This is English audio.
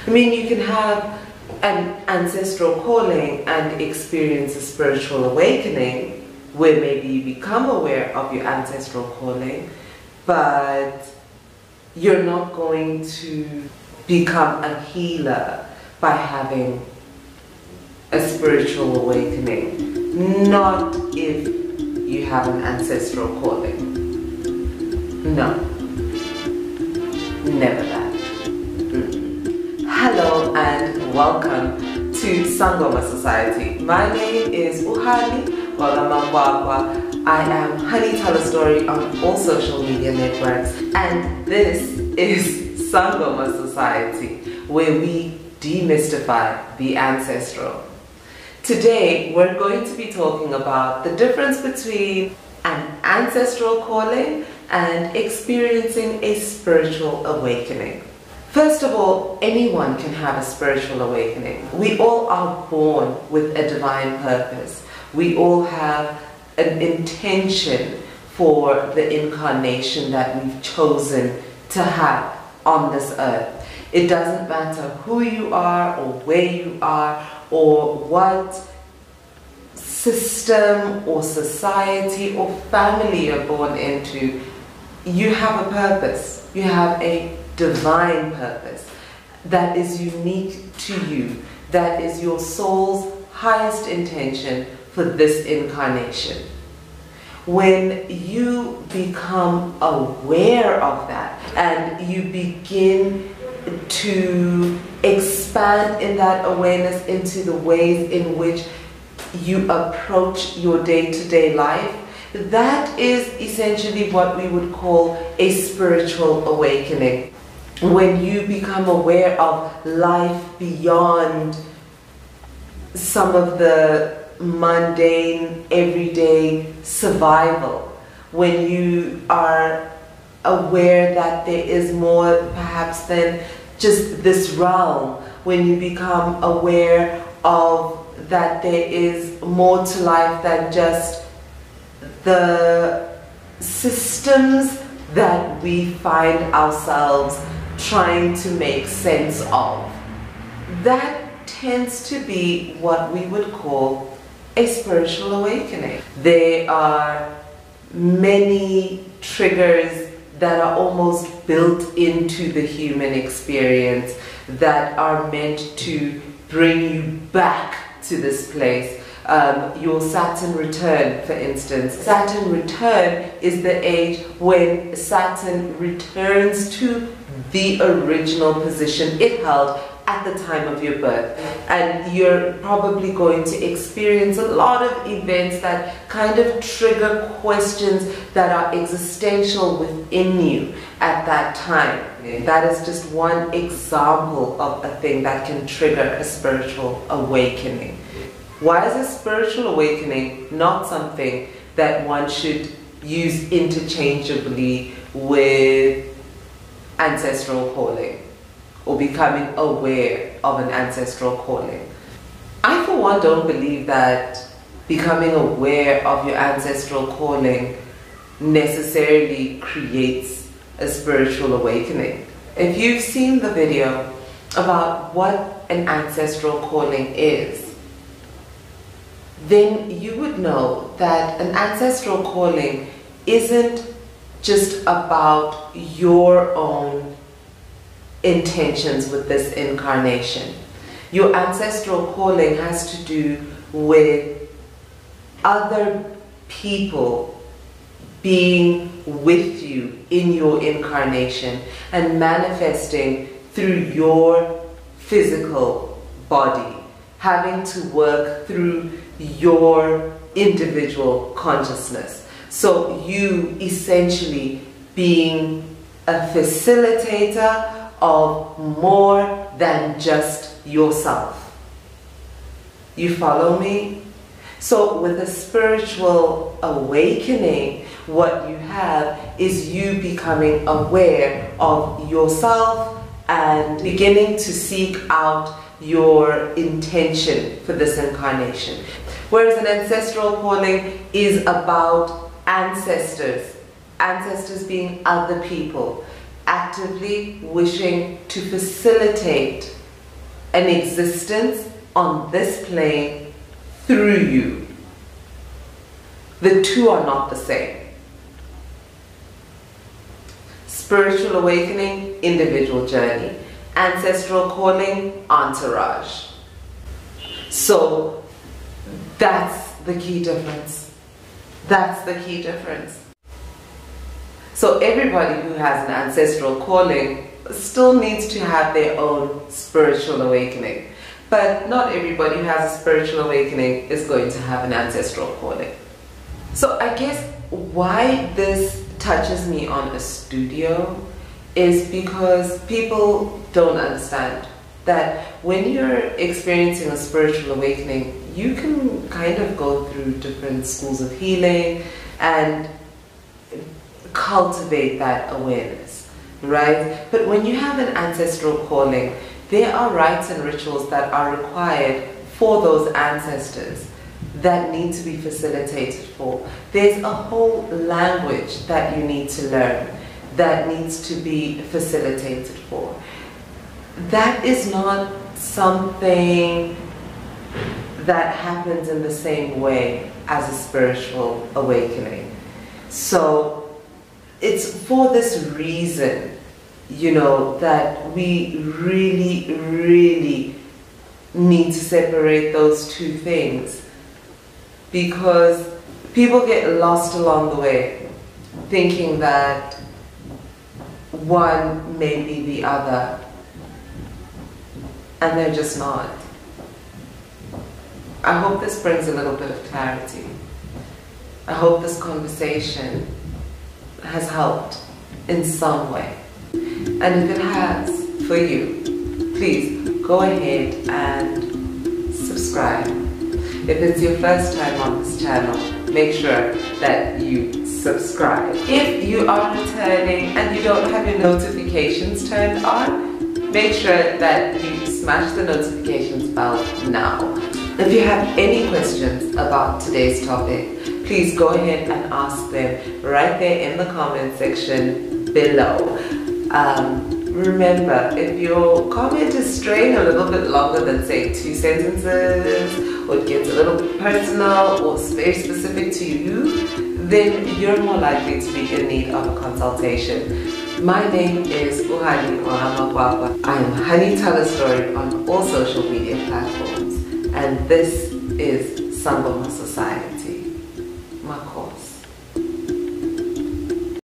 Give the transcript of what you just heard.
I mean, you can have an ancestral calling and experience a spiritual awakening where maybe you become aware of your ancestral calling, but you're not going to become a healer by having a spiritual awakening. Not if you have an ancestral calling. No. Never that. Hello and welcome to Sangoma Society. My name is Uhani Wagamangwagwa. I am Honey Tell a Story on all social media networks, and this is Sangoma Society, where we demystify the ancestral. Today we're going to be talking about the difference between an ancestral calling and experiencing a spiritual awakening. First of all, anyone can have a spiritual awakening. We all are born with a divine purpose. We all have an intention for the incarnation that we've chosen to have on this earth. It doesn't matter who you are or where you are or what system or society or family you're born into. You have a purpose. You have a divine purpose that is unique to you, that is your soul's highest intention for this incarnation. When you become aware of that and you begin to expand in that awareness into the ways in which you approach your day-to-day life, that is essentially what we would call a spiritual awakening. When you become aware of life beyond some of the mundane, everyday survival, when you are aware that there is more perhaps than just this realm, when you become aware of that there is more to life than just the systems that we find ourselves trying to make sense of. That tends to be what we would call a spiritual awakening. There are many triggers that are almost built into the human experience that are meant to bring you back to this place. Your Saturn return, for instance. Saturn return is the age when Saturn returns to the original position it held at the time of your birth. And you're probably going to experience a lot of events that kind of trigger questions that are existential within you at that time. That is just one example of a thing that can trigger a spiritual awakening. Why is a spiritual awakening not something that one should use interchangeably with ancestral calling or becoming aware of an ancestral calling? I, for one, don't believe that becoming aware of your ancestral calling necessarily creates a spiritual awakening. If you've seen the video about what an ancestral calling is, then you would know that an ancestral calling isn't just about your own intentions with this incarnation. Your ancestral calling has to do with other people being with you in your incarnation and manifesting through your physical body, having to work through your individual consciousness. So you essentially being a facilitator of more than just yourself. You follow me? So with a spiritual awakening, what you have is you becoming aware of yourself and beginning to seek out your intention for this incarnation. Whereas an ancestral calling is about ancestors, ancestors being other people, actively wishing to facilitate an existence on this plane through you. The two are not the same. Spiritual awakening, individual journey. Ancestral calling, entourage. So that's the key difference. That's the key difference. So everybody who has an ancestral calling still needs to have their own spiritual awakening. But not everybody who has a spiritual awakening is going to have an ancestral calling. So I guess why this touches me on a studio is because people don't understand that when you're experiencing a spiritual awakening, you can kind of go through different schools of healing and cultivate that awareness, right? But when you have an ancestral calling, there are rites and rituals that are required for those ancestors that need to be facilitated for. There's a whole language that you need to learn that needs to be facilitated for. That is not something that happens in the same way as a spiritual awakening. So it's for this reason, you know, that we really, really need to separate those two things, because people get lost along the way thinking that one may be the other, and they're just not. I hope this brings a little bit of clarity. I hope this conversation has helped in some way. And if it has for you, please go ahead and subscribe. If it's your first time on this channel, make sure that you subscribe. If you are returning and you don't have your notifications turned on, make sure that you smash the notifications bell now. If you have any questions about today's topic, please go ahead and ask them right there in the comment section below. Remember, if your comment is straying a little bit longer than, say, 2 sentences, or it gets a little bit personal or very specific to you, then you're more likely to be in need of a consultation. My name is Uhani Ohamagwagwa. I am Honey Tell a Story on all social media platforms, and this is Sangoma Society.